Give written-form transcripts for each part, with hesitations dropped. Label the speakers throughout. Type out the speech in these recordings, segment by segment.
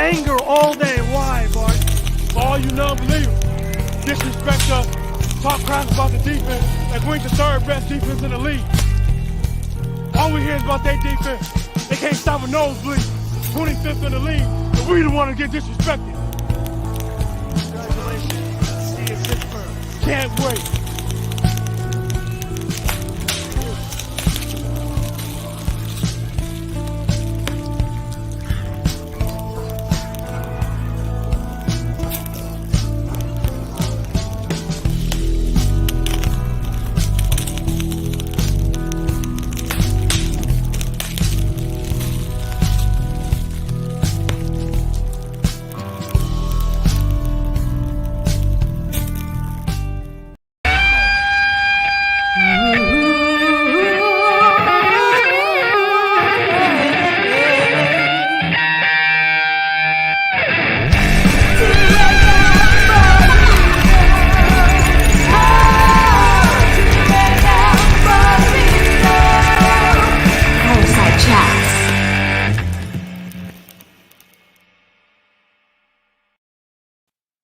Speaker 1: anger all day. Why, Bart? For all you non-believers, disrespect us, talk crap about the defense, like we ain't the third best defense in the league. All we hear is about their defense. They can't stop a nosebleed. 25th in the league, and we the one to get disrespected. Congratulations. See you in Pittsburgh. Can't wait.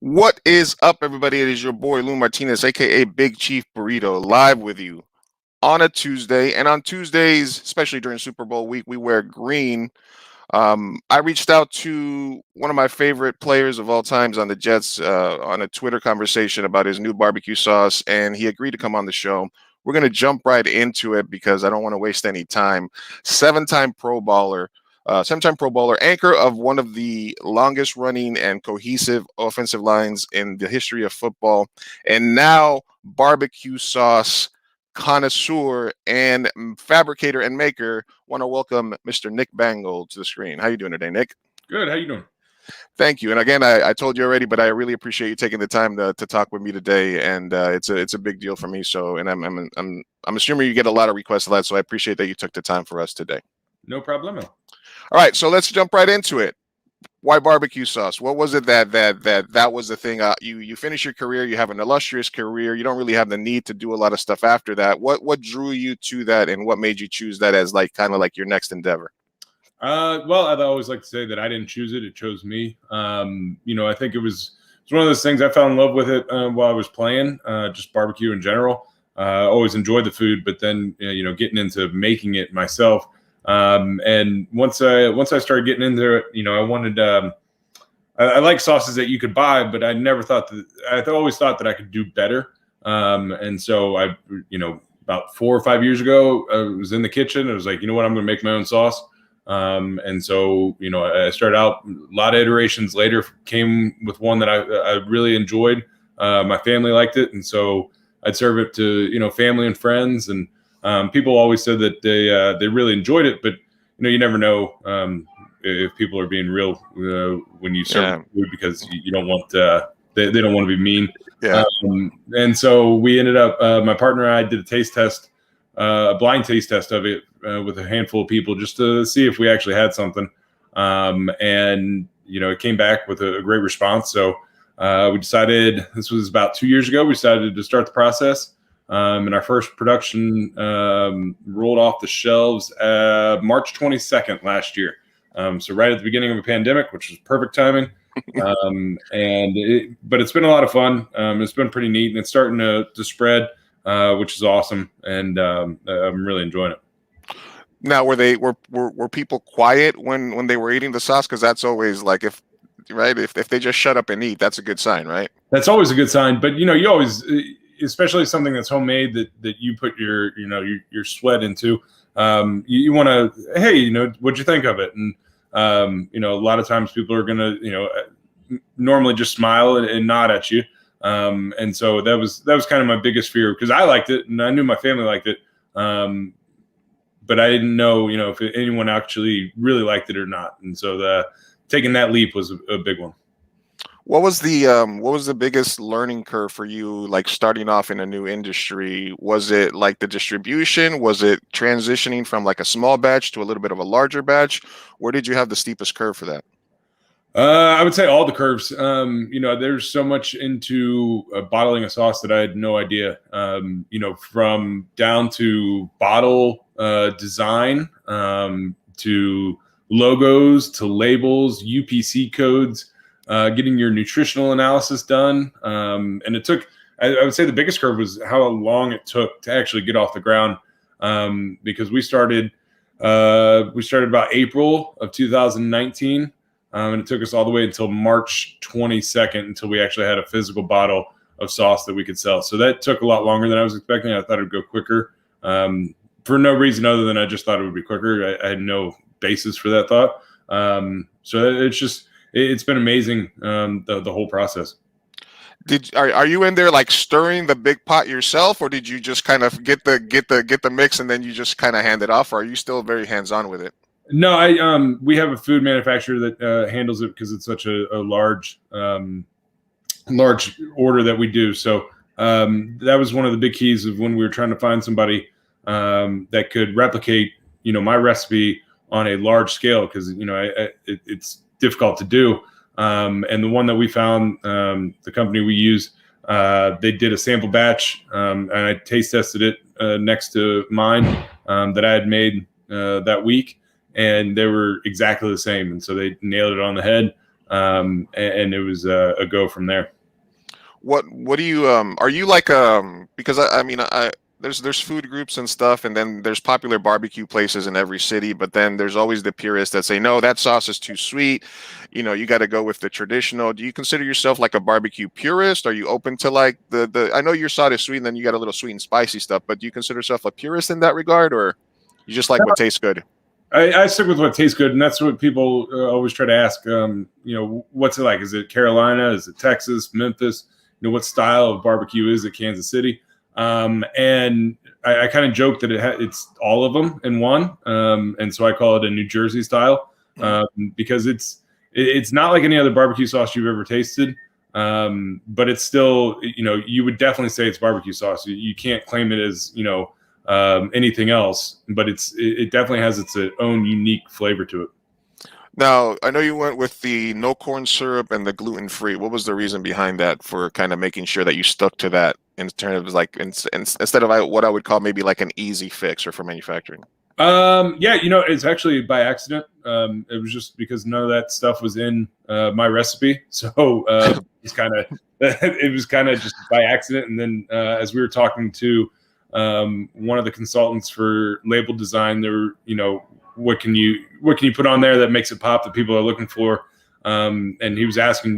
Speaker 2: What is up, everybody? It is your boy Lou Martinez, aka Big Chief Burrito, live with you on a Tuesday. And on Tuesdays, especially during Super Bowl week, we wear green. I reached out to one of my favorite players of all times on the Jets on a Twitter conversation about his new barbecue sauce, and he agreed to come on the show. We're going to jump right into it because I don't want to waste any time. Seven-time Pro Bowler, anchor of one of the longest running and cohesive offensive lines in the history of football, and now barbecue sauce connoisseur and fabricator and maker. Want to welcome Mr. Nick Mangold to the screen. How you doing today, Nick?
Speaker 3: Good. How you doing?
Speaker 2: Thank you. And again, I told you already, but I really appreciate you taking the time to talk with me today. And it's a big deal for me. So, and I'm assuming you get a lot of requests of that. So I appreciate that you took the time for us today.
Speaker 3: No problemo.
Speaker 2: All right, so let's jump right into it. Why barbecue sauce? What was it that was the thing? You finish your career, you have an illustrious career. You don't really have the need to do a lot of stuff after that. What drew you to that, and what made you choose that as kind of your next endeavor?
Speaker 3: Well, I'd always like to say that I didn't choose it; it chose me. I think it was one of those things. I fell in love with it while I was playing, just barbecue in general. Always enjoyed the food, but then getting into making it myself. And once I started getting into it, I wanted, I like sauces that you could buy, but I never thought I always thought that I could do better. And so about 4 or 5 years ago, I was in the kitchen. I was like, you know what, I'm going to make my own sauce. And so, I started out a lot of iterations later, came with one that I really enjoyed. My family liked it. And so I'd serve it to, family and friends, and people always said that they really enjoyed it, but you never know if people are being real when you serve food, because you don't want they don't want to be mean.
Speaker 2: Yeah.
Speaker 3: And so we ended up my partner and I did a taste test, a blind taste test of it with a handful of people just to see if we actually had something. And it came back with a great response. So we decided, this was about 2 years ago, we decided to start the process. And our first production rolled off the shelves March 22nd last year. So right at the beginning of a pandemic, which was perfect timing. But it's been a lot of fun. It's been pretty neat, and it's starting to spread, which is awesome. And I'm really enjoying it.
Speaker 2: Now, were people quiet when they were eating the sauce? Because that's always if they just shut up and eat, that's a good sign, right? That's
Speaker 3: always a good sign. But you always, especially something that's homemade that you put your sweat into, you want to, hey, what'd you think of it? And a lot of times people are gonna normally just smile and nod at you, and so that was kind of my biggest fear, because I liked it and I knew my family liked it, but I didn't know if anyone actually really liked it or not. And so taking that leap was a big one.
Speaker 2: What was the biggest learning curve for you, starting off in a new industry? Was it the distribution? Was it transitioning from a small batch to a little bit of a larger batch? Where did you have the steepest curve for that?
Speaker 3: I would say all the curves. There's so much into bottling a sauce that I had no idea. From down to bottle design, to logos to labels, UPC codes, getting your nutritional analysis done. And it took, I would say the biggest curve was how long it took to actually get off the ground, because we started about April of 2019, and it took us all the way until March 22nd until we actually had a physical bottle of sauce that we could sell. So that took a lot longer than I was expecting. I thought it would go quicker, for no reason other than I just thought it would be quicker. I had no basis for that thought. So it's been amazing, the whole process.
Speaker 2: Are you in there like stirring the big pot yourself, or did you just kind of get the mix and then you just kind of hand it off, or are you still very hands-on with it?
Speaker 3: No, we have a food manufacturer that handles it because it's such a large order that we do. So that was one of the big keys of when we were trying to find somebody that could replicate, my recipe on a large scale, because it's difficult to do. And the one that we found, the company we use, they did a sample batch, and I taste tested it next to mine that I had made that week, and they were exactly the same. And so they nailed it on the head, and it was a go from there.
Speaker 2: What do you are you like because I mean there's food groups and stuff, and then there's popular barbecue places in every city, but then there's always the purists that say, no, that sauce is too sweet. You got to go with the traditional. Do you consider yourself like a barbecue purist? Are you open to like the I know your sauce is sweet and then you got a little sweet and spicy stuff, but do you consider yourself a purist in that regard, or you just like what tastes good?
Speaker 3: I stick with what tastes good, and that's what people always try to ask. What's it like? Is it Carolina? Is it Texas? Memphis? What style of barbecue is it? Kansas City? And I kind of joke that it's all of them in one, and so I call it a New Jersey style, because it's not like any other barbecue sauce you've ever tasted, but it's still, you would definitely say it's barbecue sauce. You can't claim it as anything else, but it definitely has its own unique flavor to it.
Speaker 2: Now, I know you went with the no corn syrup and the gluten-free. What was the reason behind that for kind of making sure that you stuck to that in terms of like instead of what I would call maybe like an easy fix or for manufacturing?
Speaker 3: It's actually by accident. It was just because none of that stuff was in my recipe. So it was kind of just by accident. And then as we were talking to one of the consultants for label design, there were, what can you put on there that makes it pop that people are looking for? And he was asking,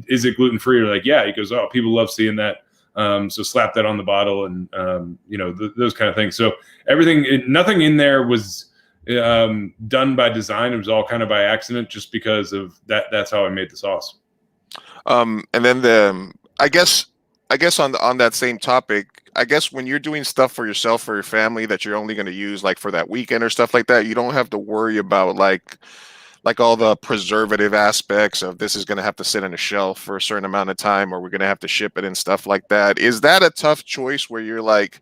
Speaker 3: is it gluten free? Or like, yeah. He goes, oh, people love seeing that. So slap that on the bottle, and those kind of things. So nothing in there was done by design. It was all kind of by accident, just because of that. That's how I made the sauce.
Speaker 2: And then I guess on that same topic, I guess when you're doing stuff for yourself, for your family, that you're only going to use like for that weekend or stuff like that, you don't have to worry about like all the preservative aspects of this is going to have to sit on a shelf for a certain amount of time, or we're going to have to ship it and stuff like that. Is that a tough choice where you're like,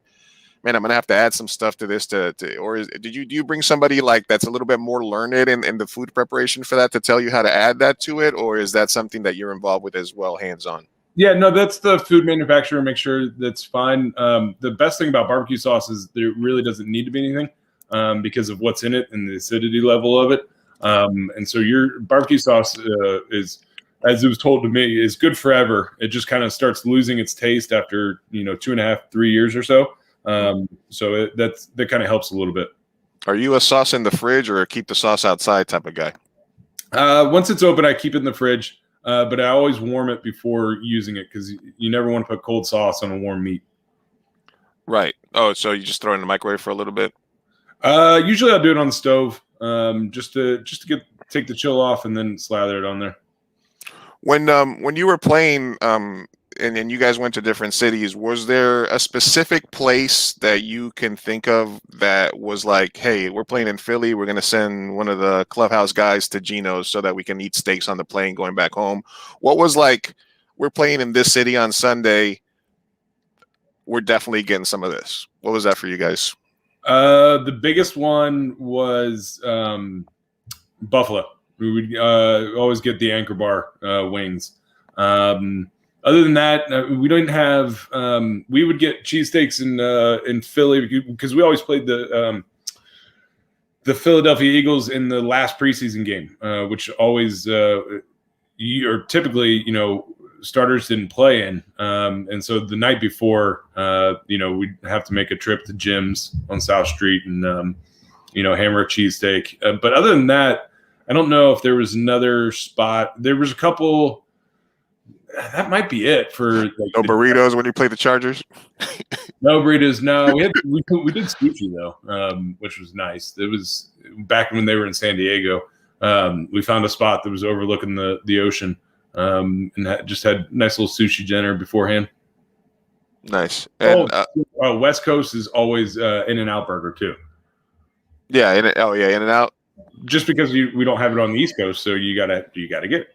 Speaker 2: man, I'm going to have to add some stuff to this or do you bring somebody like that's a little bit more learned in the food preparation for that to tell you how to add that to it? Or is that something that you're involved with as well, hands-on?
Speaker 3: Yeah, no, that's the food manufacturer. Make sure that's fine. The best thing about barbecue sauce is there really doesn't need to be anything because of what's in it and the acidity level of it. And so your barbecue sauce is, as it was told to me, is good forever. It just kind of starts losing its taste after 2.5, 3 years or so. So that kind of helps a little bit.
Speaker 2: Are you a sauce in the fridge or a keep the sauce outside type of guy?
Speaker 3: Once it's open, I keep it in the fridge. But I always warm it before using it, because you never want to put cold sauce on a warm meat.
Speaker 2: Right. Oh, so you just throw it in the microwave for a little bit?
Speaker 3: Usually I'll do it on the stove, just to take the chill off and then slather it on there.
Speaker 2: When you were playing, and you guys went to different cities, was there a specific place that you can think of that was like, hey, we're playing in Philly, we're going to send one of the clubhouse guys to Gino's so that we can eat steaks on the plane going back home? What was like, we're playing in this city on Sunday, we're definitely getting some of this? What was that for you guys?
Speaker 3: The biggest one was Buffalo. We would always get the Anchor Bar wings. Other than that, we don't have. We would get cheesesteaks in Philly because we always played the the Philadelphia Eagles in the last preseason game, which always you're typically, starters didn't play in. And so the night before, we'd have to make a trip to Jim's on South Street and, hammer a cheesesteak. But other than that, I don't know if there was another spot. There was a couple. That might be it for
Speaker 2: no burritos when you play the Chargers.
Speaker 3: No burritos. No, we did sushi though, which was nice. It was back when they were in San Diego. We found a spot that was overlooking the ocean, and just had nice little sushi dinner beforehand.
Speaker 2: Nice. And
Speaker 3: West Coast is always In-N-Out Burger too.
Speaker 2: Yeah. In-N-Out.
Speaker 3: Just because we don't have it on the East Coast, so you gotta get it.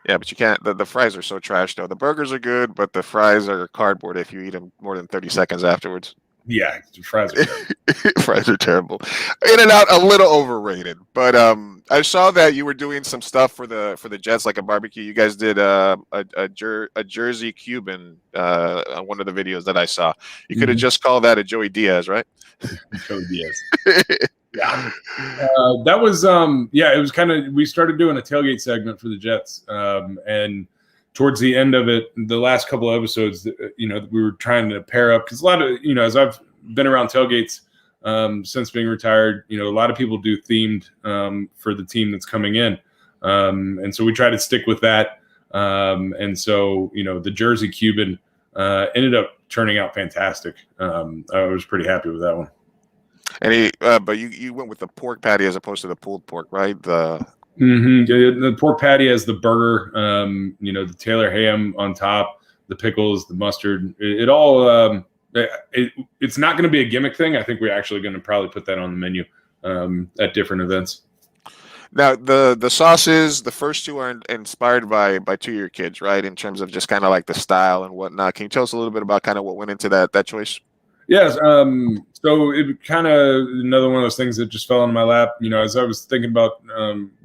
Speaker 2: Yeah, but you can't. The fries are so trash, though. The burgers are good, but the fries are cardboard if you eat them more than 30 seconds afterwards.
Speaker 3: Yeah, the fries are terrible.
Speaker 2: Fries are terrible. In-N-Out, a little overrated. But I saw that you were doing some stuff for the Jets, like a barbecue. You guys did a Jersey Cuban on one of the videos that I saw. You could have just called that a Joey Diaz, right?
Speaker 3: Joey Diaz. Yeah, that was it was kind of, we started doing a tailgate segment for the Jets, and towards the end of it, the last couple of episodes, we were trying to pair up because a lot of, as I've been around tailgates since being retired, a lot of people do themed for the team that's coming in, and so we try to stick with that, and so the Jersey Cuban ended up turning out fantastic. I was pretty happy with that one.
Speaker 2: And but you went with the pork patty as opposed to the pulled pork, right? The
Speaker 3: pork patty has the burger, the Taylor ham on top, the pickles, the mustard. It all it's not going to be a gimmick thing. I think we're actually going to probably put that on the menu at different events.
Speaker 2: Now the sauces, the first two are inspired by two of your kids, right? In terms of just kind of like the style and whatnot. Can you tell us a little bit about kind of what went into that choice?
Speaker 3: Yes. So it kind of another one of those things that just fell into my lap, as I was thinking about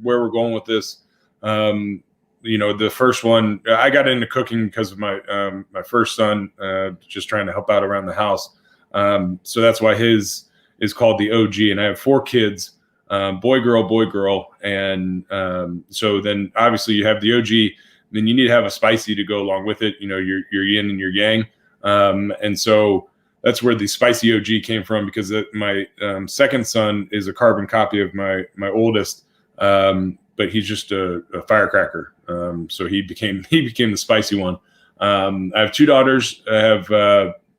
Speaker 3: where we're going with this. The first one, I got into cooking because of my first son, just trying to help out around the house. So that's why his is called the OG. And I have 4 kids, boy, girl. And so then obviously you have the OG, then you need to have a spicy to go along with it. Your yin and your yang. And so that's where the spicy OG came from, because my second son is a carbon copy of my oldest, but he's just a firecracker. So he became the spicy one. I have 2 daughters. I have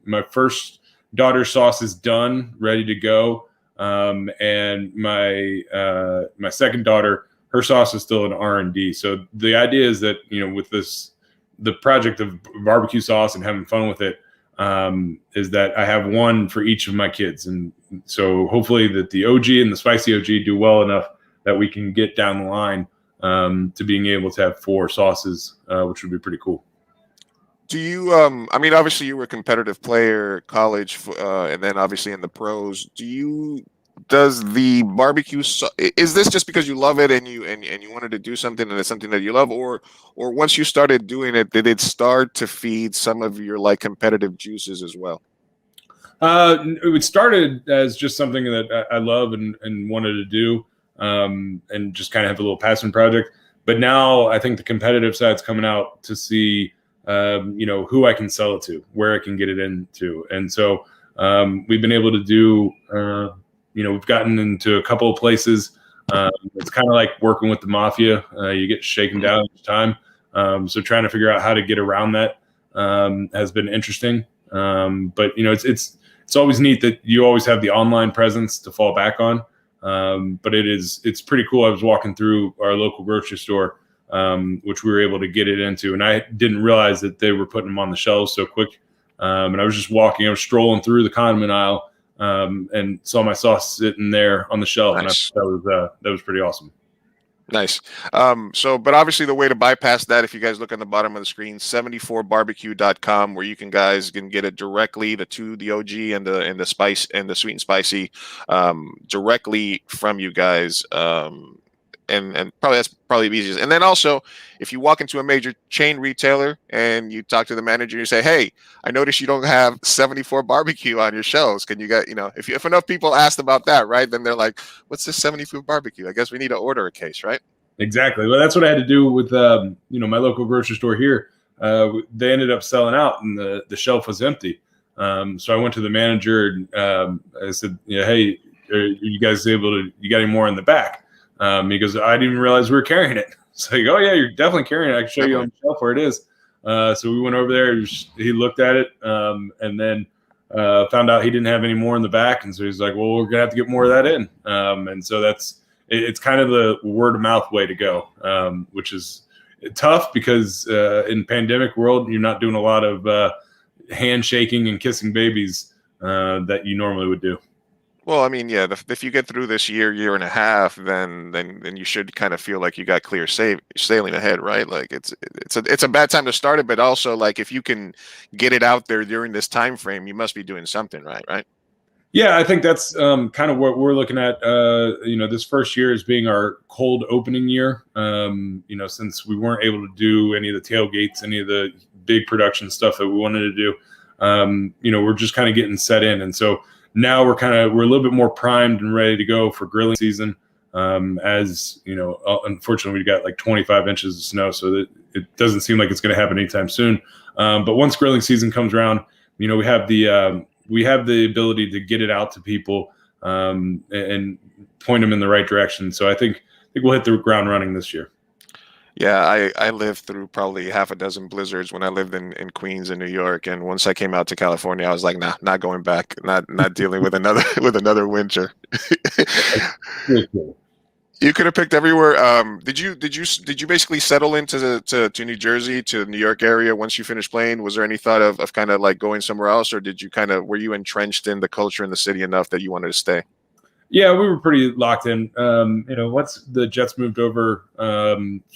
Speaker 3: my first daughter's sauce is done, ready to go, and my second daughter, her sauce is still in R&D. So the idea is that with the project of barbecue sauce and having fun with it, is that I have one for each of my kids. And so hopefully that the OG and the spicy OG do well enough that we can get down the line to being able to have 4 sauces, which would be pretty cool.
Speaker 2: Do you, obviously you were a competitive player, college, and then obviously in the pros. Does the barbecue, is this just because you love it and you wanted to do something and it's something that you love, or once you started doing it, did it start to feed some of your like competitive juices as well?
Speaker 3: It started as just something that I love and wanted to do, and just kind of have a little passion project. But now I think the competitive side's coming out to see, who I can sell it to, where I can get it into. And so we've been able to do, we've gotten into a couple of places. It's kind of like working with the mafia. You get shaken down each time. So trying to figure out how to get around that has been interesting. But it's always neat that you always have the online presence to fall back on. But it's pretty cool. I was walking through our local grocery store, which we were able to get it into, and I didn't realize that they were putting them on the shelves so quick. And I was just I was strolling through the condiment aisle, and saw my sauce sitting there on the shelf.
Speaker 2: Nice.
Speaker 3: And that was pretty awesome.
Speaker 2: Nice. But obviously the way to bypass that, if you guys look on the bottom of the screen, 74barbecue.com, where you guys can get it directly, the OG and the spice and the sweet and spicy, directly from you guys. and probably that's probably the easiest. And then also, if you walk into a major chain retailer and you talk to the manager, and you say, "Hey, I noticed you don't have 74 barbecue on your shelves. Can you get, if enough people asked about that, right? Then they're like, what's this 74 barbecue? I guess we need to order a case, right?"
Speaker 3: Exactly. Well, that's what I had to do with my local grocery store here. They ended up selling out, and the shelf was empty. So I went to the manager and I said, "Hey, are you guys you got any more in the back?" He goes, "I didn't even realize we were carrying it." So I go, "Oh yeah, you're definitely carrying it. I can show you on the shelf where it is." So we went over there. He looked at it, and then found out he didn't have any more in the back. And so he's like, "Well, we're gonna have to get more of that in." And so it's kind of the word of mouth way to go, which is tough because in pandemic world, you're not doing a lot of handshaking and kissing babies that you normally would do.
Speaker 2: Well, I mean, yeah, if you get through this year and a half, then you should kind of feel like you got clear sailing ahead, right? Like it's a bad time to start it, but also like if you can get it out there during this time frame, you must be doing something right?
Speaker 3: Yeah, I think that's kind of what we're looking at. This first year is being our cold opening year. Since we weren't able to do any of the tailgates, any of the big production stuff that we wanted to do, we're just kind of getting set in, and so now we're a little bit more primed and ready to go for grilling season. As you know, unfortunately, we got like 25 inches of snow, so that it doesn't seem like it's going to happen anytime soon. But once grilling season comes around, we have the ability to get it out to people and point them in the right direction. So I think we'll hit the ground running this year.
Speaker 2: Yeah, I lived through probably half a dozen blizzards when I lived in Queens and New York, and once I came out to California, I was like, nah, not going back, not dealing with another winter.
Speaker 3: Really cool.
Speaker 2: You could have picked everywhere. Did you basically settle into New Jersey, to the New York area once you finished playing? Was there any thought of kind of like going somewhere else, or were you entrenched in the culture in the city enough that you wanted to stay?
Speaker 3: Yeah, we were pretty locked in. Once the Jets moved over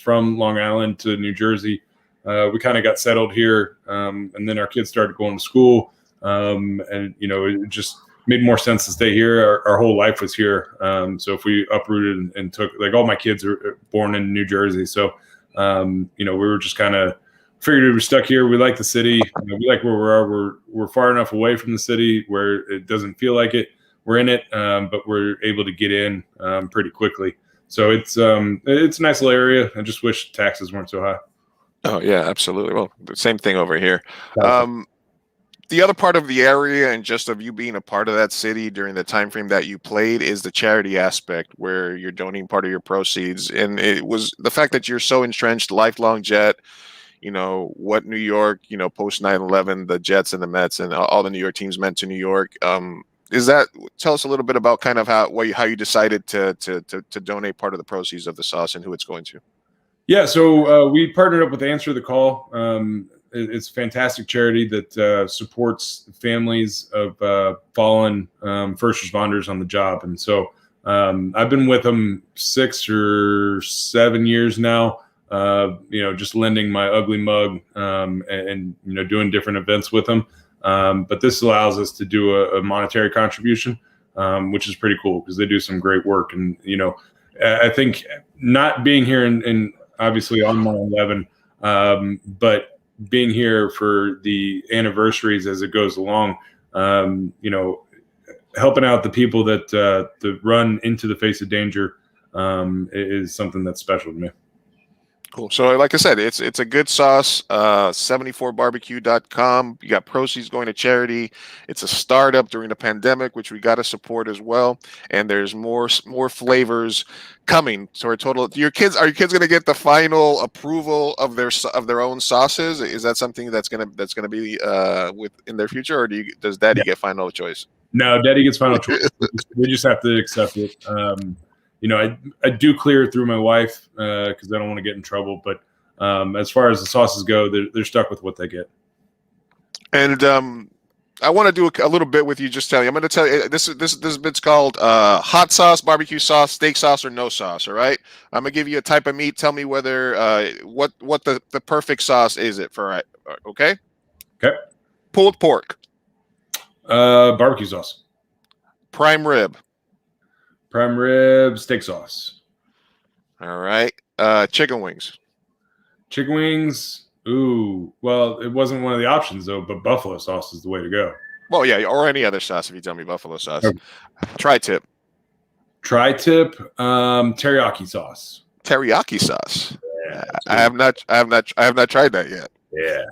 Speaker 3: from Long Island to New Jersey, we kind of got settled here, and then our kids started going to school, and it just made more sense to stay here. Our whole life was here, so if we uprooted and took, like, all my kids are born in New Jersey, so we were just kind of figured we were stuck here. We like the city. We like where we are. We're far enough away from the city where it doesn't feel like it. We're in it, but we're able to get in pretty quickly. So it's a nice little area. I just wish taxes weren't so high.
Speaker 2: Oh yeah, absolutely. Well, the same thing over here. The other part of the area and just of you being a part of that city during the time frame that you played is the charity aspect, where you're donating part of your proceeds. And it was the fact that you're so entrenched, lifelong Jet. What New York, post 9/11, the Jets and the Mets and all the New York teams meant to New York. Tell us a little bit about kind of how you decided to donate part of the proceeds of the sauce and who it's going to.
Speaker 3: Yeah, so we partnered up with Answer the Call. It's a fantastic charity that supports families of fallen first responders on the job, and so I've been with them 6 or 7 years now. Just lending my ugly mug and doing different events with them. But this allows us to do a monetary contribution, which is pretty cool because they do some great work. And, I think not being here in obviously on 9/11, but being here for the anniversaries as it goes along, helping out the people that run into the face of danger is something that's special to me.
Speaker 2: Cool. So like I said, it's a good sauce, 74barbecue.com. You got proceeds going to charity. It's a startup during the pandemic, which we got to support as well. And there's more flavors coming. So are your kids going to get the final approval of their own sauces? Is that something that's going to be in their future, or does Daddy get final choice?
Speaker 3: No, Daddy gets final choice. We just have to accept it. I do clear it through my wife because I don't want to get in trouble. But as far as the sauces go, they're stuck with what they get. And
Speaker 2: I want to do a little bit with you. Just tell you, I'm going to tell you this bit's called hot sauce, barbecue sauce, steak sauce, or no sauce. All right, I'm going to give you a type of meat. Tell me whether what the perfect sauce is it for. Okay.
Speaker 3: Okay.
Speaker 2: Pulled pork.
Speaker 3: Barbecue sauce.
Speaker 2: Prime rib.
Speaker 3: Prime rib, steak sauce.
Speaker 2: All right. Chicken wings.
Speaker 3: Chicken wings. Ooh, well, it wasn't one of the options though, but buffalo sauce is the way to go.
Speaker 2: Well, yeah, or any other sauce if you tell me buffalo sauce.
Speaker 3: Okay.
Speaker 2: Tri-tip.
Speaker 3: Tri-tip, teriyaki sauce.
Speaker 2: Teriyaki sauce.
Speaker 3: Yeah,
Speaker 2: I have not tried that yet.
Speaker 3: Yeah.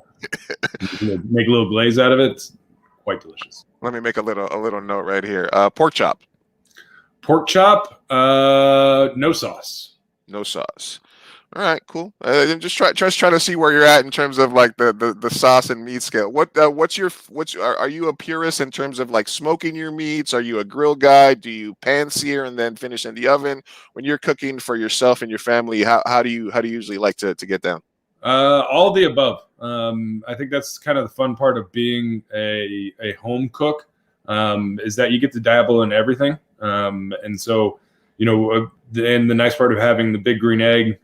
Speaker 3: Make a little glaze out of it. It's quite delicious.
Speaker 2: Let me make a little note right here. Pork chop.
Speaker 3: Pork chop, no sauce.
Speaker 2: No sauce. All right, cool. I'm just trying to see where you're at in terms of like the sauce and meat scale. Are you a purist in terms of like smoking your meats? Are you a grill guy? Do you pan sear and then finish in the oven? When you're cooking for yourself and your family, how do you usually like to get down?
Speaker 3: All the above. I think that's kind of the fun part of being a home cook, is that you get to dabble in everything. And so, and the nice part of having the big green egg,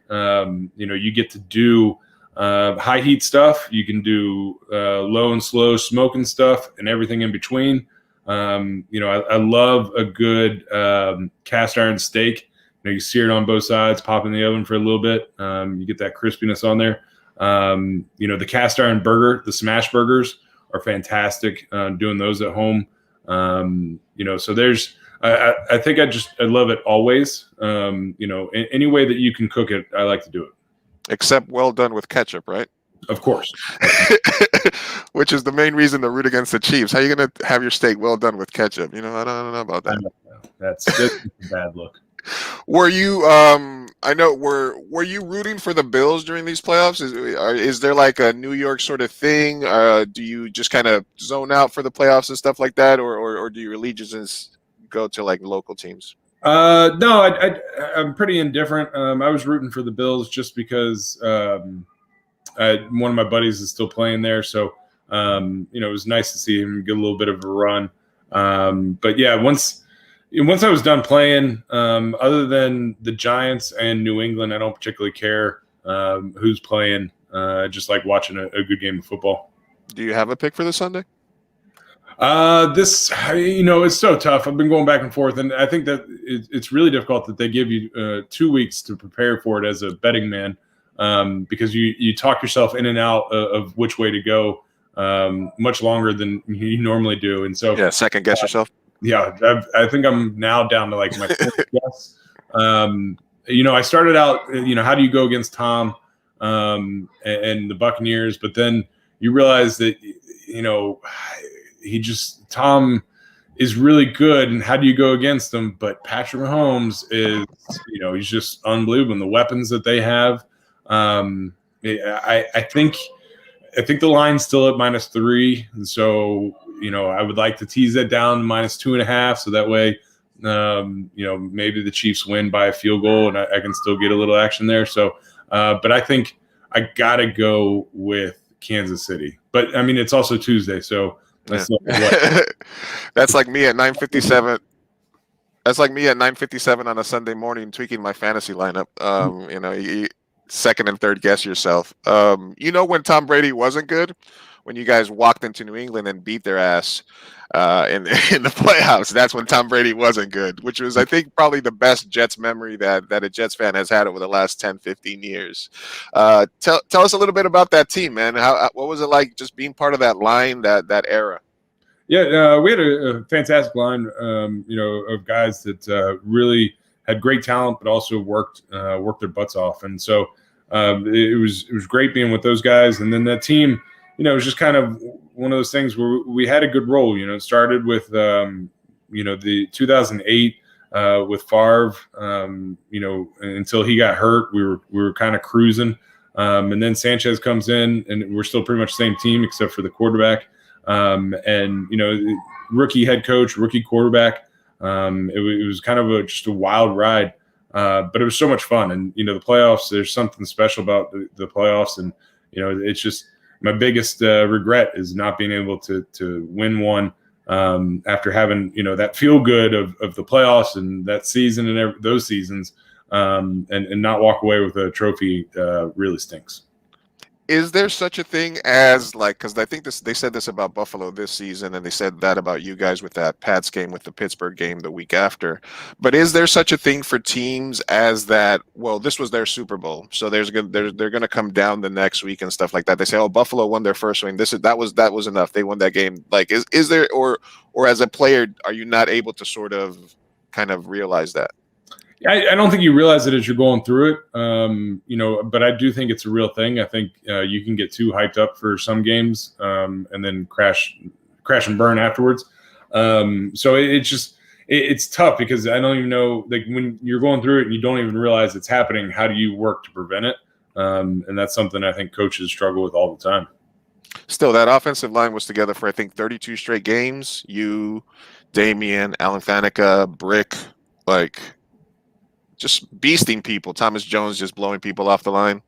Speaker 3: you get to do high heat stuff. You can do low and slow smoking stuff and everything in between. I love a good cast iron steak. You sear it on both sides, pop in the oven for a little bit. You get that crispiness on there. The cast iron burger, the smash burgers are fantastic. Doing those at home. So there's, I think I love it always. Any way that you can cook it, I like to do it. Except
Speaker 2: well done with ketchup, right?
Speaker 3: Of course.
Speaker 2: Which is the main reason to root against the Chiefs. How are you going to have your steak well done with ketchup? I don't know about that.
Speaker 3: That's a bad look.
Speaker 2: Were you were you rooting for the Bills during these playoffs? Is there like a New York sort of thing? Do you just kind of zone out for the playoffs and stuff like that, or do your allegiances go to like local teams?
Speaker 3: No, I'm pretty indifferent. I was rooting for the Bills just because one of my buddies is still playing there, so it was nice to see him get a little bit of a run. But yeah, once I was done playing, other than the Giants and New England, I don't particularly care who's playing. I just like watching a good game of football.
Speaker 2: Do you have a pick for this Sunday?
Speaker 3: It's so tough. I've been going back and forth, and I think that it's really difficult that they give you 2 weeks to prepare for it as a betting man, because you talk yourself in and out of which way to go much longer than you normally do. And so,
Speaker 2: yeah, second guess yourself.
Speaker 3: Yeah, I think I'm now down to like my fourth guess. I started out, how do you go against Tom and the Buccaneers? But then you realize that, Tom is really good. And how do you go against him? But Patrick Mahomes is, he's just unbelievable. And the weapons that they have. I think the line's still at -3. And so, I would like to tease that down to -2.5. So that way, maybe the Chiefs win by a field goal and I can still get a little action there. So, but I think I got to go with Kansas City. But I mean, it's also Tuesday. So that's,
Speaker 2: that's like me at 9:57. That's like me at 9:57 on a Sunday morning tweaking my fantasy lineup. You second and third guess yourself. When Tom Brady wasn't good, when you guys walked into New England and beat their ass in the playoffs, that's when Tom Brady wasn't good, which was, I think, probably the best Jets memory that a Jets fan has had over the last 10, 15 years. Tell us a little bit about that team, man. What was it like just being part of that line, that era?
Speaker 3: Yeah, we had a fantastic line, of guys that really had great talent, but also worked their butts off. And so it was great being with those guys. And then that team, it was just kind of one of those things where we had a good role. It started with, the 2008 with Favre, until he got hurt, we were kind of cruising. And then Sanchez comes in and we're still pretty much the same team except for the quarterback. Rookie head coach, rookie quarterback. It was kind of just a wild ride, but it was so much fun. And, the playoffs, there's something special about the playoffs. And, it's just my biggest regret is not being able to win one after having, that feel good of the playoffs and that season and those seasons, and not walk away with a trophy really stinks.
Speaker 2: Is there such a thing as like, because I think they said this about Buffalo this season, and they said that about you guys with that Pats game, with the Pittsburgh game the week after. But is there such a thing for teams as that? Well, this was their Super Bowl, so they're going to come down the next week and stuff like that. They say, oh, Buffalo won their first win. That was enough. They won that game. Like, is there, or as a player, are you not able to sort of kind of realize that?
Speaker 3: I don't think you realize it as you're going through it, but I do think it's a real thing. I think you can get too hyped up for some games and then crash and burn afterwards. So it's tough because I don't even know, like, when you're going through it and you don't even realize it's happening, how do you work to prevent it? And that's something I think coaches struggle with all the time.
Speaker 2: Still, that offensive line was together for, I think, 32 straight games. You, Damian, Alan Faneca, Brick, like, just beasting people. Thomas Jones just blowing people off the line.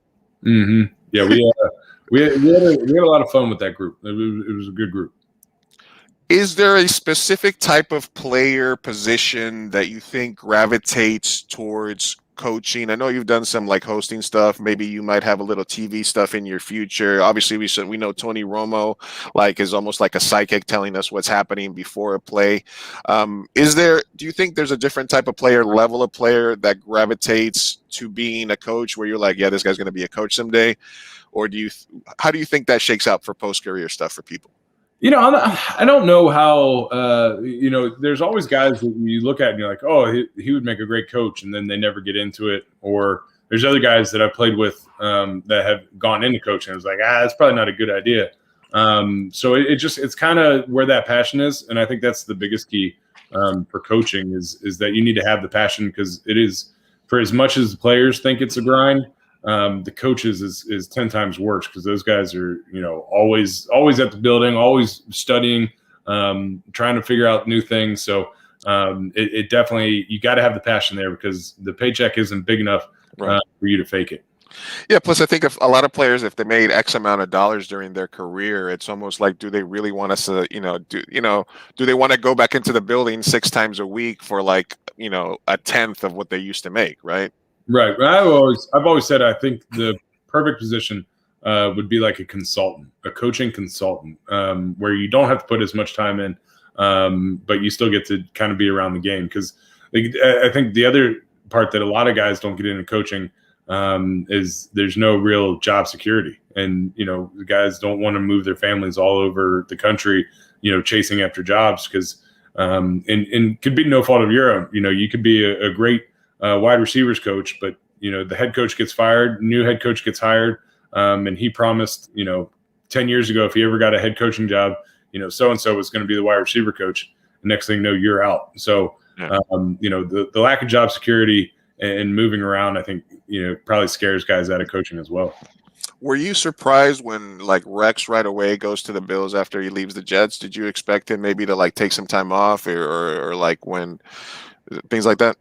Speaker 3: Mm-hmm. Yeah, we had a lot of fun with that group. It was a good group.
Speaker 2: Is there a specific type of player position that you think gravitates towards coaching? I know you've done some like hosting stuff. Maybe you might have a little TV stuff in your future. Obviously, we know Tony Romo like is almost like a psychic telling us what's happening before a play. Do you think there's a different type of player, level of player that gravitates to being a coach where you're like, yeah, this guy's going to be a coach someday? Or how do you think that shakes out for post-career stuff for people?
Speaker 3: I don't know how, there's always guys that you look at and you're like, oh, he would make a great coach, and then they never get into it. Or there's other guys that I played with that have gone into coaching. I was like, that's probably not a good idea. So it's kind of where that passion is. And I think that's the biggest key for coaching is that you need to have the passion, because it is, for as much as the players think it's a grind, the coaches is 10 times worse, because those guys are, always at the building, always studying, trying to figure out new things. So it definitely, you got to have the passion there, because the paycheck isn't big enough for you to fake it.
Speaker 2: Yeah. Plus, I think if a lot of players, if they made X amount of dollars during their career, it's almost like, do they really want us to, do they want to go back into the building 6 times a week for like, a tenth of what they used to make, right?
Speaker 3: Right. I've always said I think the perfect position would be like a consultant, a coaching consultant, where you don't have to put as much time in, but you still get to kind of be around the game. Because I think the other part that a lot of guys don't get into coaching is there's no real job security, and the guys don't want to move their families all over the country, chasing after jobs, because and could be no fault of your own. You could be a great wide receivers coach, but the head coach gets fired, new head coach gets hired, and he promised 10 years ago, if he ever got a head coaching job, so and so was going to be the wide receiver coach. The next thing you know, you're out. So the lack of job security and moving around, I think probably scares guys out of coaching as well.
Speaker 2: Were you surprised when like Rex right away goes to the Bills after he leaves the Jets? Did you expect him maybe to like take some time off or like when things like that?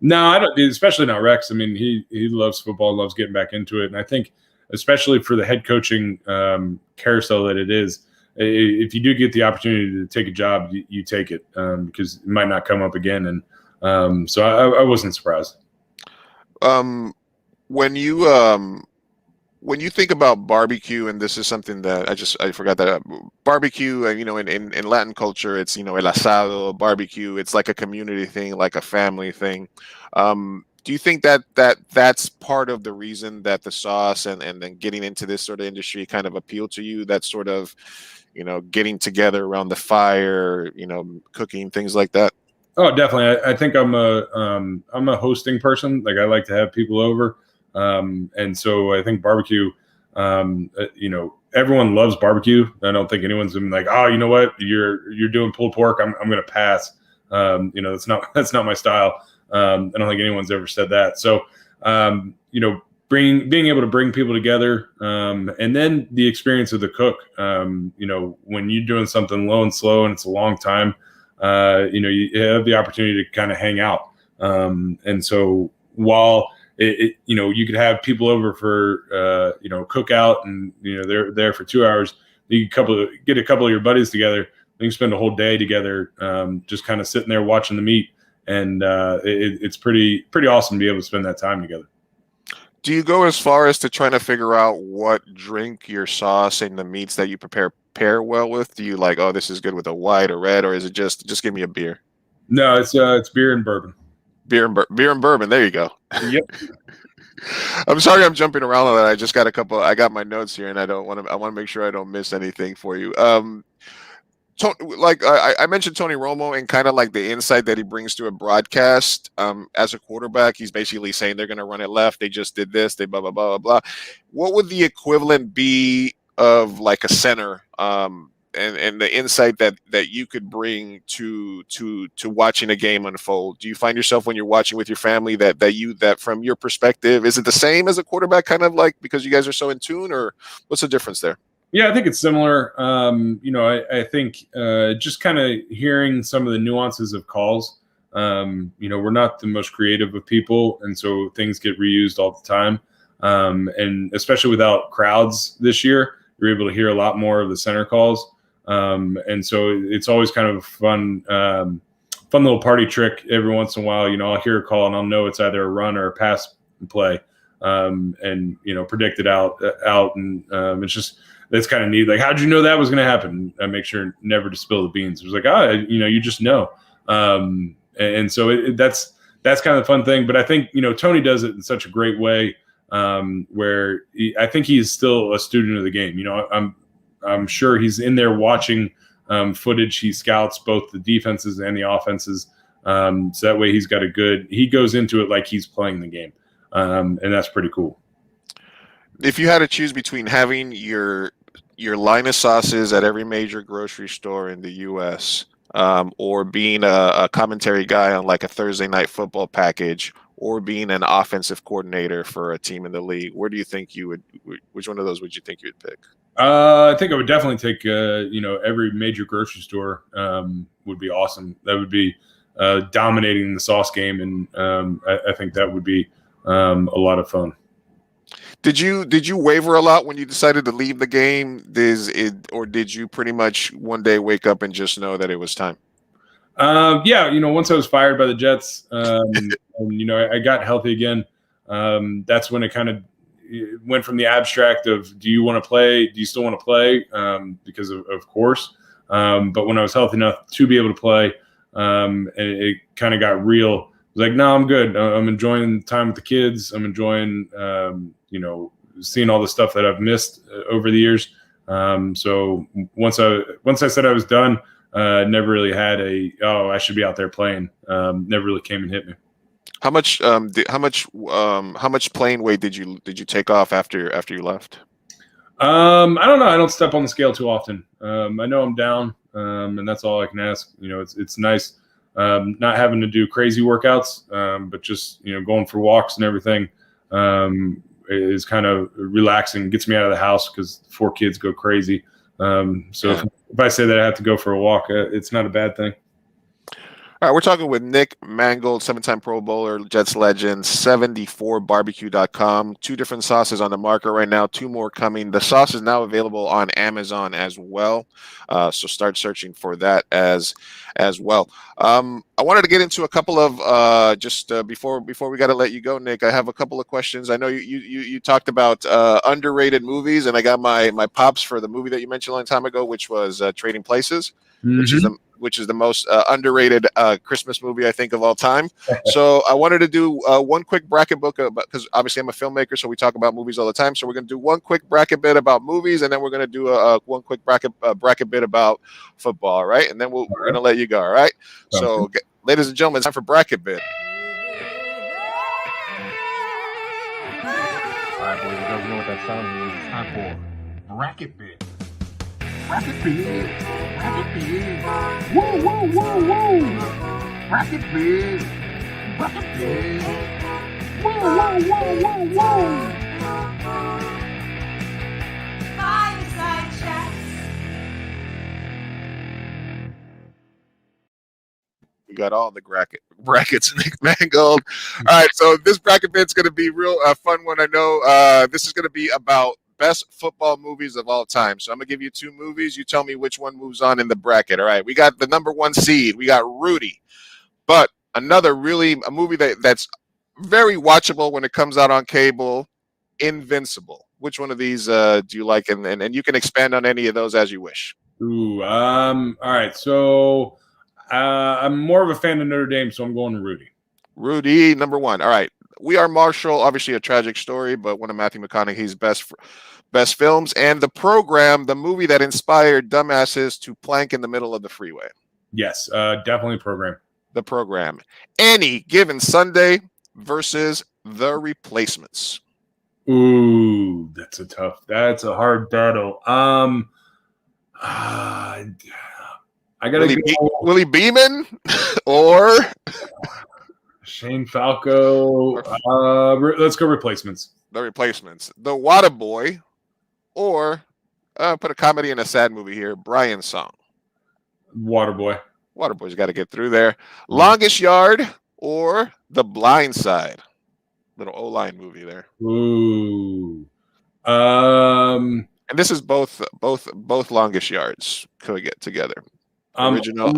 Speaker 3: No, I don't, especially not Rex. I mean, he loves football, loves getting back into it. And I think especially for the head coaching carousel that it is, if you do get the opportunity to take a job, you take it, because it might not come up again. And so I wasn't surprised.
Speaker 2: When you think about barbecue, and this is something that I forgot that barbecue, in Latin culture, it's, el asado, barbecue. It's like a community thing, like a family thing. Do you think that's part of the reason that the sauce and then getting into this sort of industry kind of appealed to you? That sort of, getting together around the fire, cooking, things like that?
Speaker 3: Oh, definitely. I think I'm a hosting person. Like, I like to have people over. And so I think barbecue, everyone loves barbecue. I don't think anyone's been like, oh, you know what, you're doing pulled pork, I'm going to pass. That's not my style. I don't think anyone's ever said that. So, being able to bring people together, and then the experience of the cook, when you're doing something low and slow and it's a long time, you have the opportunity to kind of hang out. And so while you could have people over for, cookout, and, they're there for 2 hours. You get a couple of your buddies together. You can spend a whole day together, just kind of sitting there watching the meat. And it's pretty awesome to be able to spend that time together.
Speaker 2: Do you go as far as to trying to figure out what drink your sauce and the meats that you prepare pair well with? Do you like, oh, this is good with a white or red, or is it just give me a beer?
Speaker 3: No, it's beer and bourbon.
Speaker 2: Beer and bourbon. There you go.
Speaker 3: Yep.
Speaker 2: I'm sorry I'm jumping around on that. I just got I got my notes here, and I want to make sure I don't miss anything for you. Like I mentioned Tony Romo and kind of like the insight that he brings to a broadcast. As a quarterback, he's basically saying they're going to run it left. They just did this. They blah blah blah blah blah. What would the equivalent be of like a center? And the insight that you could bring to watching a game unfold. Do you find yourself when you're watching with your family that from your perspective, is it the same as a quarterback, kind of like because you guys are so in tune, or what's the difference there?
Speaker 3: Yeah, I think it's similar. I think just kind of hearing some of the nuances of calls. We're not the most creative of people, and so things get reused all the time. And especially without crowds this year, you're able to hear a lot more of the center calls. And so it's always kind of a fun little party trick. Every once in a while, I'll hear a call and I'll know it's either a run or a pass play, and predict it out. And it's kind of neat. Like, how'd you know that was going to happen? I make sure never to spill the beans. It was like, you just know. And so that's kind of the fun thing. But I think, Tony does it in such a great way, where I think he's still a student of the game. I'm sure he's in there watching footage. He scouts both the defenses and the offenses. So that way he goes into it like he's playing the game. And that's pretty cool.
Speaker 2: If you had to choose between having your line of sauces at every major grocery store in the U.S., or being a commentary guy on like a Thursday night football package, or being an offensive coordinator for a team in the league, where do you think which one of those would you think you'd pick?
Speaker 3: I think I would definitely take, every major grocery store would be awesome. That would be dominating the sauce game. And I think that would be a lot of fun.
Speaker 2: Did you waver a lot when you decided to leave the game? Or did you pretty much one day wake up and just know that it was time?
Speaker 3: Once I was fired by the Jets, and I got healthy again. That's when it kind of went from the abstract of, do you want to play? Do you still want to play? Because of course. But when I was healthy enough to be able to play, and it kind of got real. I was like, no, I'm good. I'm enjoying time with the kids. I'm enjoying, seeing all the stuff that I've missed over the years. So once I said I was done, never really had I should be out there playing. Never really came and hit me.
Speaker 2: How much playing weight did you take off after you left?
Speaker 3: I don't know. I don't step on the scale too often. I know I'm down, and that's all I can ask. It's nice not having to do crazy workouts, but just going for walks and everything is kind of relaxing. Gets me out of the house because 4 kids go crazy. So if I say that I have to go for a walk, it's not a bad thing.
Speaker 2: All right, we're talking with Nick Mangold, 7-time Pro Bowler, Jets legend, 74barbecue.com. 2 different sauces on the market right now, 2 more coming. The sauce is now available on Amazon as well, so start searching for that as well. I wanted to get into a couple of before we got to let you go, Nick. I have a couple of questions. I know you talked about underrated movies, and I got my pops for the movie that you mentioned a long time ago, which was Trading Places, which is the most underrated Christmas movie, I think, of all time. So I wanted to do one quick bracket book, because obviously I'm a filmmaker, so we talk about movies all the time. So we're going to do one quick bracket bit about movies, and then we're going to do one quick bracket bit about football, all right? And then we're going to let you go, all right? So, ladies and gentlemen, it's time for bracket bit.
Speaker 4: All right, boys, you guys know what that sound means. It's time for bracket bit. Bracket bid, bracket bid, woo, woo, woo, woo, bracket bid, woo, woo, woo, woo, woo.
Speaker 5: Fireside chats.
Speaker 2: We got all the brackets, Nick Mangold. All right, so this bracket bit's going to be real fun one. I know this is going to be about best football movies of all time. So I'm going to give you 2 movies. You tell me which one moves on in the bracket. All right, we got the number 1 seed. We got Rudy. But a movie that's very watchable when it comes out on cable. Invincible. Which one of these do you like? And you can expand on any of those as you wish.
Speaker 3: Ooh, all right. So I'm more of a fan of Notre Dame, so I'm going to Rudy.
Speaker 2: Rudy, number one. All right. We Are Marshall, obviously a tragic story, but one of Matthew McConaughey's best films. And The Program, the movie that inspired dumbasses to plank in the middle of the freeway.
Speaker 3: Yes, definitely Program.
Speaker 2: The Program. Any Given Sunday versus The Replacements.
Speaker 3: Ooh, that's a hard battle. I gotta go
Speaker 2: Willie Beeman or
Speaker 3: Shane Falco. Let's go Replacements.
Speaker 2: The Replacements. The Water Boy or put a comedy and a sad movie here. Brian's Song.
Speaker 3: Waterboy.
Speaker 2: Waterboy's got to get through there. Longest Yard or The Blind Side. Little O-line movie there.
Speaker 3: Ooh.
Speaker 2: And this is both Longest Yards could get together. Original.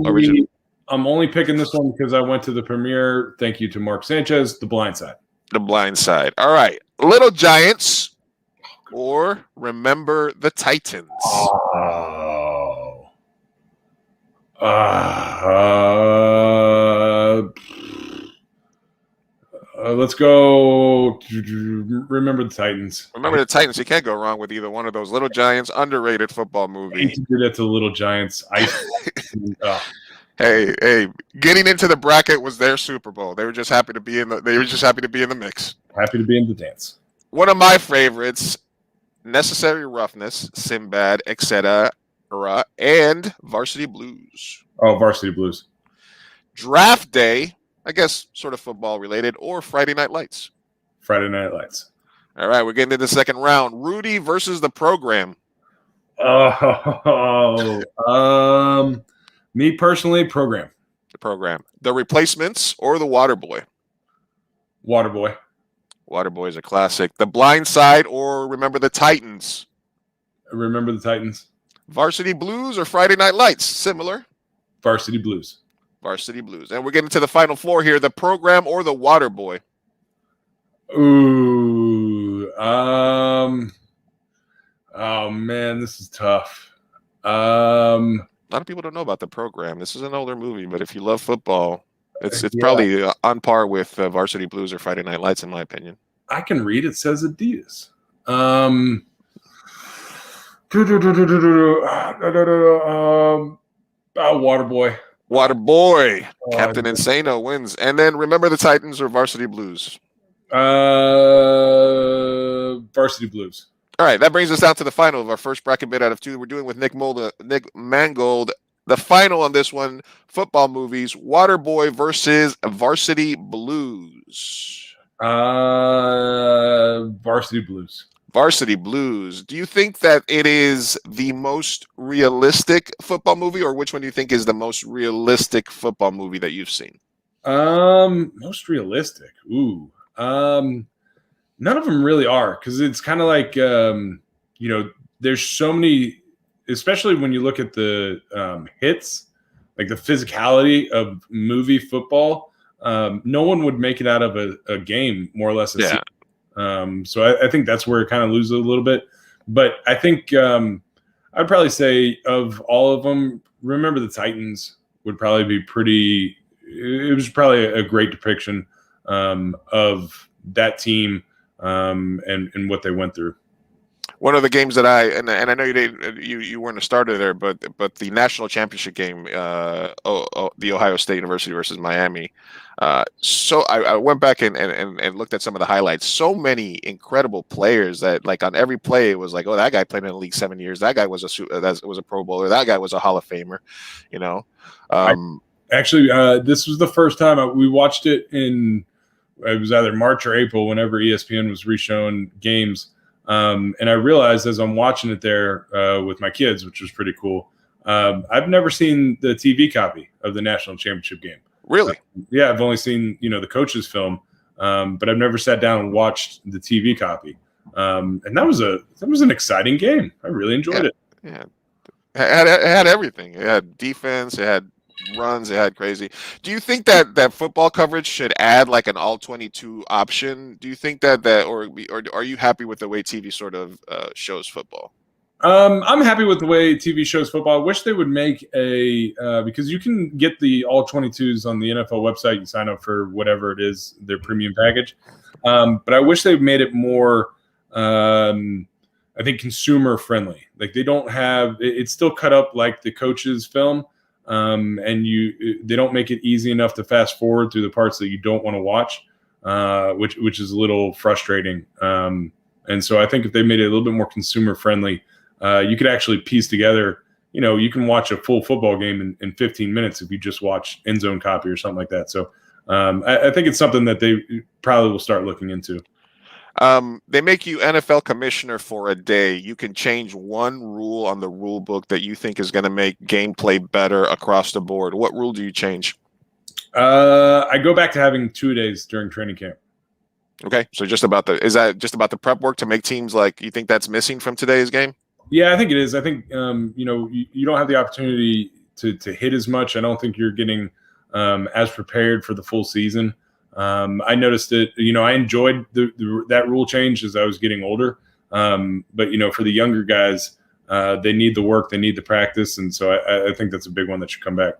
Speaker 3: I'm only picking this one because I went to the premiere. Thank you to Mark Sanchez. The Blind Side.
Speaker 2: The Blind Side. All right. Little Giants or Remember the Titans.
Speaker 3: Let's go. Remember the Titans.
Speaker 2: Remember the Titans. You can't go wrong with either one of those. Little Giants, underrated football movie.
Speaker 3: I did that to the Little Giants.
Speaker 2: Hey, getting into the bracket was their Super Bowl. They were just happy to be in the. They were just happy to be in the mix.
Speaker 3: Happy to be in the dance.
Speaker 2: One of my favorites, Necessary Roughness, Sinbad, etc., and Varsity Blues.
Speaker 3: Oh, Varsity Blues.
Speaker 2: Draft Day, I guess, sort of football related, or Friday Night Lights.
Speaker 3: Friday Night Lights.
Speaker 2: All right, we're getting to the second round. Rudy versus The Program.
Speaker 3: Me personally, Program.
Speaker 2: The Program. The Replacements or The Waterboy.
Speaker 3: Waterboy.
Speaker 2: Waterboy is a classic. The Blind Side or Remember the Titans.
Speaker 3: Remember the Titans.
Speaker 2: Varsity Blues or Friday Night Lights. Similar.
Speaker 3: Varsity Blues.
Speaker 2: Varsity Blues. And we're getting to the final four here. The Program or The Waterboy.
Speaker 3: Ooh. Oh man, this is tough.
Speaker 2: A lot of people don't know about The Program. This is an older movie, but if you love football, it's probably on par with Varsity Blues or Friday Night Lights, in my opinion.
Speaker 3: I can read. It says Adidas. Waterboy.
Speaker 2: Waterboy. Captain Insano wins. And then Remember the Titans or Varsity Blues?
Speaker 3: Varsity Blues.
Speaker 2: All right, that brings us down to the final of our first bracket bid out of two. We're doing with Nick Mangold. The final on this one, football movies, Waterboy versus Varsity Blues.
Speaker 3: Varsity Blues.
Speaker 2: Varsity Blues. Do you think that it is the most realistic football movie, or which one do you think is the most realistic football movie that you've seen?
Speaker 3: Most realistic. Ooh. None of them really are, because it's kind of like, there's so many, especially when you look at the hits, like the physicality of movie football. No one would make it out of a game, more or less. So I think that's where it kind of loses a little bit. But I think I'd probably say of all of them, Remember the Titans would probably be pretty. It was probably a great depiction of that team. And what they went through.
Speaker 2: One of the games that I know you weren't a starter there, but the national championship game, the Ohio State University versus Miami. So I went back and looked at some of the highlights. So many incredible players that, like, on every play it was like, oh, that guy played in the league 7 years. That guy was a Pro Bowler. That guy was a Hall of Famer.
Speaker 3: This was the first time we watched it in. It was either March or April, whenever ESPN was re-showing games. And I realized as I'm watching it there with my kids, which was pretty cool, I've never seen the TV copy of the national championship game.
Speaker 2: Really?
Speaker 3: Yeah, I've only seen, the coach's film, but I've never sat down and watched the TV copy. And that was an exciting game. I really enjoyed it.
Speaker 2: Yeah. It had everything. It had defense. It had runs. They had crazy. Do you think that football coverage should add like an all 22 option? Do you think or are you happy with the way TV sort of shows football?
Speaker 3: I'm happy with the way TV shows football. I wish they would make because you can get the all 22s on the NFL website. You sign up for whatever it is, their premium package. But I wish they made it more, I think, consumer friendly. Like they don't have it's still cut up like the coaches film, and they don't make it easy enough to fast forward through the parts that you don't want to watch, which is a little frustrating. And so I think if they made it a little bit more consumer friendly, you could actually piece together. You can watch a full football game in 15 minutes if you just watch end zone copy or something like that. So I think it's something that they probably will start looking into.
Speaker 2: They make you NFL commissioner for a day. You can change one rule on the rule book that you think is going to make gameplay better across the board. What rule do you change?
Speaker 3: I go back to having 2 days during training camp.
Speaker 2: Okay, so is that just about the prep work to make teams like you think that's missing from today's game?
Speaker 3: Yeah, I think it is. I think you don't have the opportunity to hit as much. I don't think you're getting as prepared for the full season. I noticed it. I enjoyed that rule change as I was getting older. But for the younger guys, they need the work, they need the practice, and so I think that's a big one that should come back.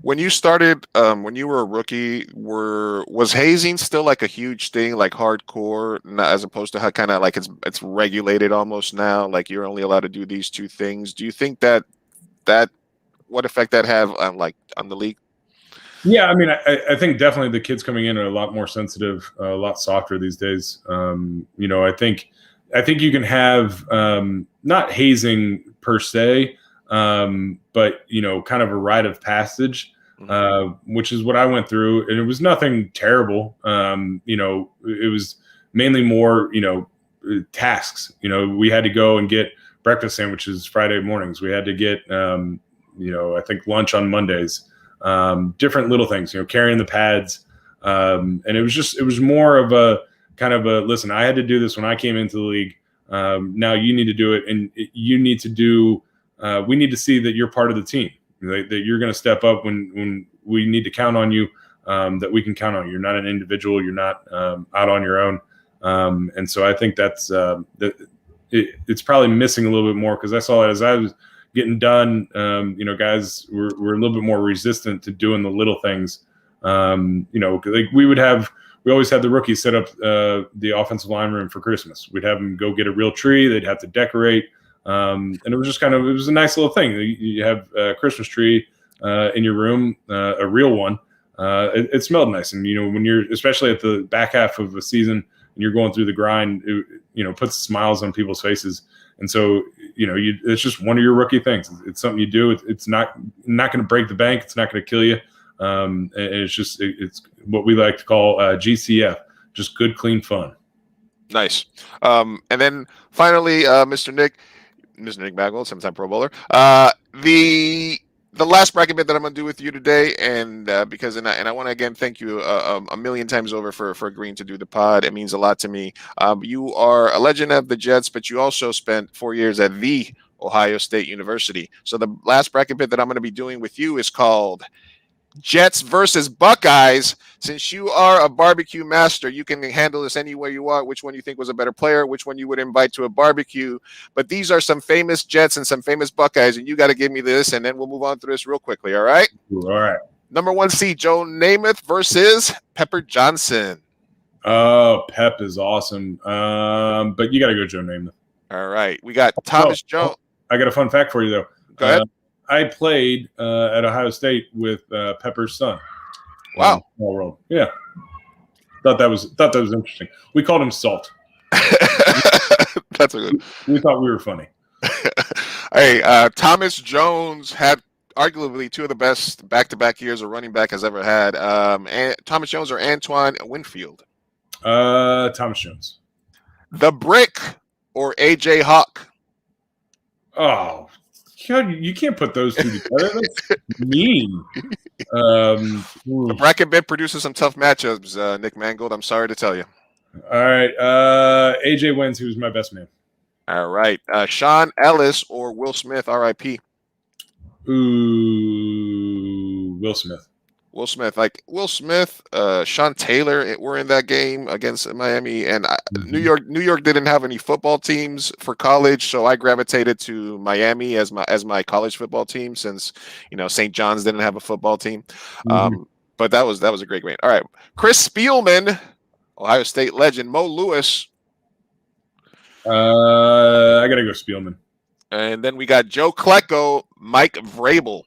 Speaker 2: When you started, when you were a rookie, was hazing still like a huge thing, like hardcore, as opposed to how kind of like it's regulated almost now, like you're only allowed to do these two things? Do you think that what effect that have on the league?
Speaker 3: Yeah, I mean, I think definitely the kids coming in are a lot more sensitive, a lot softer these days. I think you can have not hazing per se, but kind of a rite of passage, which is what I went through, and it was nothing terrible. It was mainly more, tasks. We had to go and get breakfast sandwiches Friday mornings. We had to get, I think lunch on Mondays. Different little things, carrying the pads, and it was more of a kind of a listen. I had to do this when I came into the league. Now you need to do it, and you need to do. We need to see that you're part of the team, that you're going to step up when we need to count on you, that we can count on you. You're not an individual. You're not out on your own. And so I think that's it's probably missing a little bit more, because I saw it as I was getting done. Guys were a little bit more resistant to doing the little things. Like we always had the rookies set up the offensive line room for Christmas. We'd have them go get a real tree. They'd have to decorate. And it was just it was a nice little thing. You have a Christmas tree in your room, a real one. It smelled nice. And, when you're, especially at the back half of a season and you're going through the grind, it puts smiles on people's faces. And so, it's just one of your rookie things. It's something you do. It's not going to break the bank. It's not going to kill you. And it's what we like to call GCF, just good, clean fun.
Speaker 2: Nice. And then finally, Mr. Nick Mangold, 7-time Pro Bowler. The last bracket bit that I'm going to do with you today, and because I want to again thank you a million times over for agreeing to do the pod. It means a lot to me. You are a legend of the Jets, but you also spent 4 years at the Ohio State University. So the last bracket bit that I'm going to be doing with you is called Jets versus Buckeyes. Since you are a barbecue master, you can handle this any way you want. Which one you think was a better player, which one you would invite to a barbecue. But these are some famous Jets and some famous Buckeyes, and you got to give me this, and then we'll move on through this real quickly. All right?
Speaker 3: All right.
Speaker 2: Number 1 seed, Joe Namath versus Pepper Johnson.
Speaker 3: Oh, Pep is awesome. But you got to go Joe Namath.
Speaker 2: All right. We got Thomas Jones.
Speaker 3: I got a fun fact for you, though.
Speaker 2: Go ahead.
Speaker 3: I played at Ohio State with Pepper's son.
Speaker 2: Wow.
Speaker 3: Small world. Yeah. Thought that was interesting. We called him Salt.
Speaker 2: That's a good.
Speaker 3: We thought we were funny.
Speaker 2: Hey, Thomas Jones had arguably two of the best back-to-back years a running back has ever had. Thomas Jones or Antoine Winfield?
Speaker 3: Thomas Jones.
Speaker 2: The Brick or AJ Hawk?
Speaker 3: Oh, you can't put those two together. That's mean.
Speaker 2: The bracket bit produces some tough matchups, Nick Mangold. I'm sorry to tell you.
Speaker 3: All right. AJ wins. He was my best man.
Speaker 2: All right. Sean Ellis or Will Smith, RIP?
Speaker 3: Ooh. Will Smith.
Speaker 2: Will Smith, Sean Taylor were in that game against Miami, and New York didn't have any football teams for college, so I gravitated to Miami as my college football team since St. John's didn't have a football team. But that was a great game. All right, Chris Spielman, Ohio State legend, Mo Lewis.
Speaker 3: I gotta go Spielman.
Speaker 2: And then we got Joe Klecko, Mike Vrabel.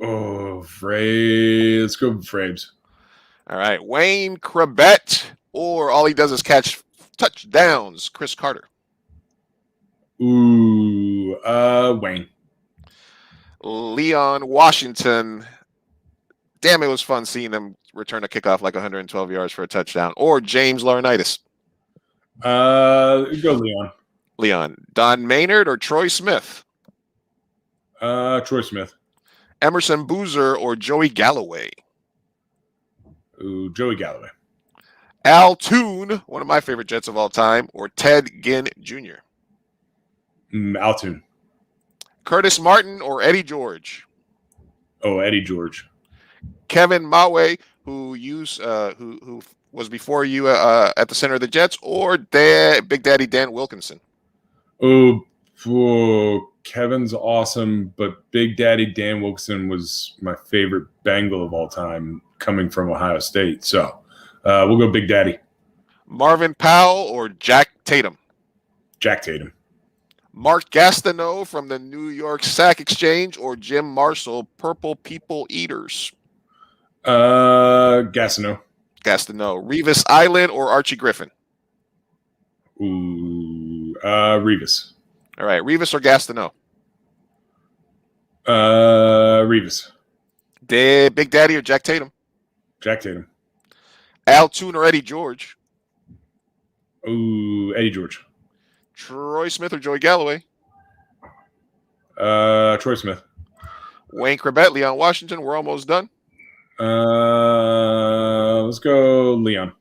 Speaker 3: Oh, let's go Frames.
Speaker 2: All right, Wayne Krebet, or all he does is catch touchdowns, Chris Carter.
Speaker 3: Ooh, Wayne.
Speaker 2: Leon Washington. Damn, it was fun seeing him return a kickoff like 112 yards for a touchdown. Or James Laurinaitis.
Speaker 3: Go Leon.
Speaker 2: Leon. Don Maynard or Troy Smith?
Speaker 3: Troy Smith.
Speaker 2: Emerson Boozer or Joey Galloway?
Speaker 3: Ooh, Joey Galloway.
Speaker 2: Al Toon, one of my favorite Jets of all time, or Ted Ginn Jr.?
Speaker 3: Al Toon.
Speaker 2: Curtis Martin or Eddie George?
Speaker 3: Oh, Eddie George.
Speaker 2: Kevin Mawe, who was before you at the center of the Jets, or Big Daddy Dan Wilkinson?
Speaker 3: Oh, Kevin's awesome, but Big Daddy Dan Wilkinson was my favorite Bengal of all time, coming from Ohio State. So we'll go Big Daddy.
Speaker 2: Marvin Powell or Jack Tatum?
Speaker 3: Jack Tatum.
Speaker 2: Mark Gastineau from the New York Sack Exchange, or Jim Marshall, Purple People Eaters?
Speaker 3: Gastineau.
Speaker 2: Revis Island or Archie Griffin?
Speaker 3: Ooh, Revis.
Speaker 2: All right, Revis or Gastineau?
Speaker 3: Revis.
Speaker 2: Big Daddy or Jack Tatum?
Speaker 3: Jack Tatum.
Speaker 2: Al Toon or Eddie George?
Speaker 3: Ooh, Eddie George.
Speaker 2: Troy Smith or Joey Galloway?
Speaker 3: Troy Smith.
Speaker 2: Wayne Krebet, Leon Washington. We're almost done.
Speaker 3: Let's go Leon.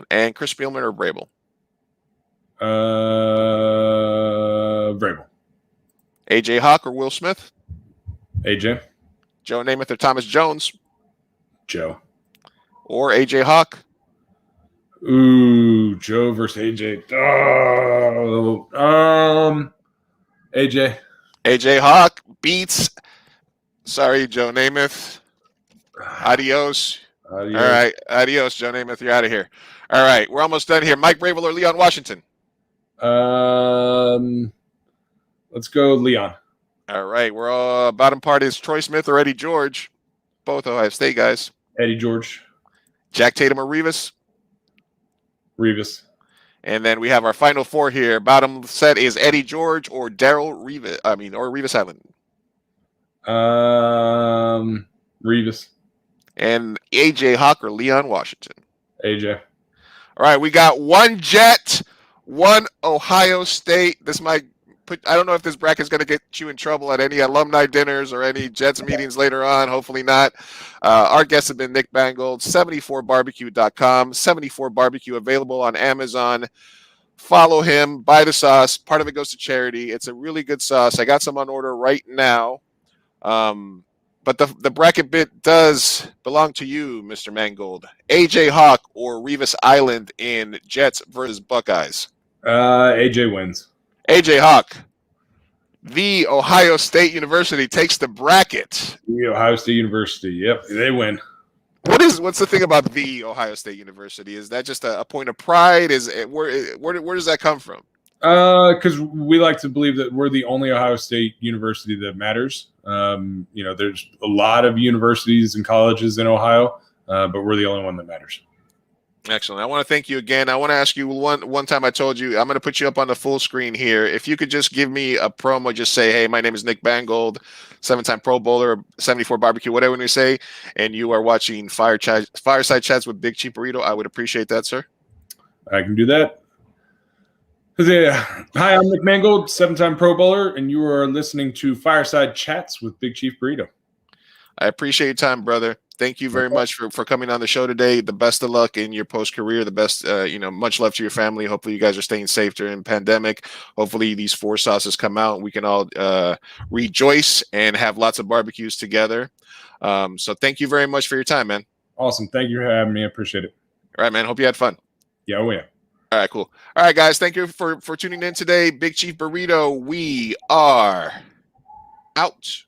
Speaker 2: And Chris Spielman or Vrabel?
Speaker 3: Vrabel.
Speaker 2: AJ Hawk or Will Smith?
Speaker 3: AJ.
Speaker 2: Joe Namath or Thomas Jones?
Speaker 3: Joe.
Speaker 2: Or AJ Hawk?
Speaker 3: Ooh, Joe versus AJ. AJ.
Speaker 2: AJ Hawk beats. Sorry, Joe Namath. Adios. All right. Adios, Joe Namath. You're out of here. All right. We're almost done here. Mike Vrabel or Leon Washington?
Speaker 3: Let's go Leon.
Speaker 2: All right. We're bottom part is Troy Smith or Eddie George. Both Ohio State guys.
Speaker 3: Eddie George.
Speaker 2: Jack Tatum or Revis?
Speaker 3: Revis.
Speaker 2: And then we have our final four here. Bottom set is Eddie George or Darrell Revis. Or Revis Island.
Speaker 3: Revis.
Speaker 2: And AJ Hawk or Leon Washington?
Speaker 3: AJ.
Speaker 2: All right, we got one Jet, one Ohio State. This might I don't know if this bracket is going to get you in trouble at any alumni dinners or any Jets meetings later on. Hopefully not. Our guests have been Nick Mangold, 74barbecue.com, 74barbecue available on Amazon. Follow him, buy the sauce. Part of it goes to charity. It's a really good sauce. I got some on order right now. But the bracket bit does belong to you, Mr. Mangold. AJ Hawk or Revis Island in Jets versus Buckeyes?
Speaker 3: AJ wins.
Speaker 2: AJ Hawk. The Ohio State University takes the bracket.
Speaker 3: The Ohio State University. Yep, they win.
Speaker 2: What's the thing about the Ohio State University? Is that just a point of pride? Where does that come from?
Speaker 3: Because we like to believe that we're the only Ohio State University that matters. There's a lot of universities and colleges in Ohio, but we're the only one that matters.
Speaker 2: Excellent. I want to thank you again. I want to ask you one time I told you, I'm going to put you up on the full screen here. If you could just give me a promo, just say, hey, my name is Nick Mangold, 7-time Pro Bowler, 74 Barbecue, whatever you say, and you are watching Fireside Chats with Big Chief Burrito, I would appreciate that, sir.
Speaker 3: I can do that. Hi, I'm Nick Mangold, 7-time Pro Bowler, and you are listening to Fireside Chats with Big Chief Burrito.
Speaker 2: I appreciate your time, brother. Thank you very much for coming on the show today. The best of luck in your post career. The best, much love to your family. Hopefully, you guys are staying safe during the pandemic. Hopefully, these 4 sauces come out and we can all rejoice and have lots of barbecues together. So, thank you very much for your time, man.
Speaker 3: Awesome. Thank you for having me. I appreciate it.
Speaker 2: All right, man. Hope you had fun.
Speaker 3: Yeah. Oh, yeah.
Speaker 2: All right, cool. All right, guys. Thank you for tuning in today. Big Chief Burrito. We are out.